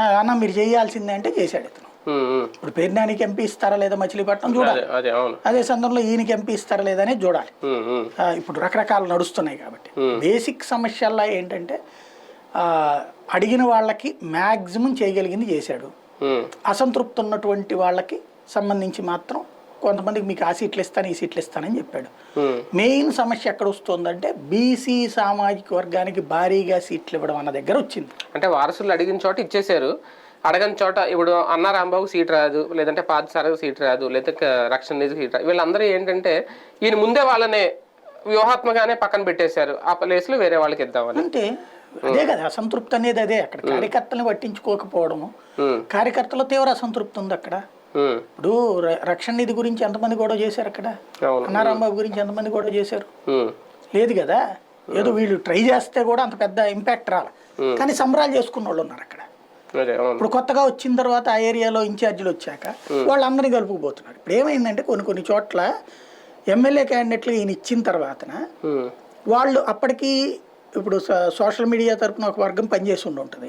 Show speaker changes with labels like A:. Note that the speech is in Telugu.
A: అన్న మీరు చేయాల్సిందే అంటే చేశాడు ఇతను. ఇప్పుడు పేర్నానికి ఎంపీ ఇస్తారా లేదా మచిలీపట్నం చూడాలి, అదే సందర్భంలో ఈయనకి ఎంపీ ఇస్తారా లేదా అనేది చూడాలి. ఇప్పుడు రకరకాలు నడుస్తున్నాయి కాబట్టి బేసిక్ సమస్యల్లో ఏంటంటే అడిగిన వాళ్ళకి మ్యాక్సిమం చేయగలిగింది చేశాడు. అసంతృప్తి ఉన్నటువంటి వాళ్ళకి సంబంధించి మాత్రం కొంతమందికి మీకు ఆ సీట్లు ఇస్తాను ఈ సీట్లు ఇస్తానని చెప్పాడు. మెయిన్ సమస్య ఎక్కడ వస్తుందంటే బీసీ సామాజిక వర్గానికి భారీగా సీట్లు ఇవ్వడం అన్న దగ్గర వచ్చింది.
B: అంటే వారసులు అడిగిన చోట ఇచ్చేశారు, అడగని చోట ఇప్పుడు అన్న రాంబాబు సీట్ రాదు, లేదంటే పాదసారకు సీట్ రాదు, లేదంటే రక్షణ నిధి సీట్ రాదు. వీళ్ళందరూ ఏంటంటే ఈయన ముందే వాళ్ళనే వ్యూహాత్మగానే పక్కన పెట్టేశారు, ఆ ప్లేస్లో వేరే వాళ్ళకి ఇద్దామని.
A: అంటే అదే కదా అసంతృప్తి అనేది, అదే అక్కడ కార్యకర్తలను పట్టించుకోకపోవడము. కార్యకర్తలో తీవ్ర అసంతృప్తి ఉంది అక్కడ. ఇప్పుడు రక్షణ నిధి గురించి ఎంతమంది గొడవ చేశారు అక్కడ, అన్నారాంబాబు గురించి ఎంతమంది గొడవ చేశారు, లేదు కదా. ఏదో వీళ్ళు ట్రై చేస్తే కూడా అంత పెద్ద ఇంపాక్ట్ రాలి, కానీ సంబరాలు చేసుకున్న వాళ్ళు ఉన్నారు అక్కడ. ఇప్పుడు కొత్తగా వచ్చిన తర్వాత ఆ ఏరియాలో ఇన్ఛార్జీలు వచ్చాక వాళ్ళందరినీ కలుపుకుపోతున్నారు. ఇప్పుడు ఏమైందంటే కొన్ని చోట్ల ఎమ్మెల్యే క్యాండిడేట్లు ఈయన ఇచ్చిన తర్వాత వాళ్ళు అప్పటికి ఇప్పుడు సోషల్ మీడియా తరఫున ఒక వర్గం పనిచేసి ఉంటుంది,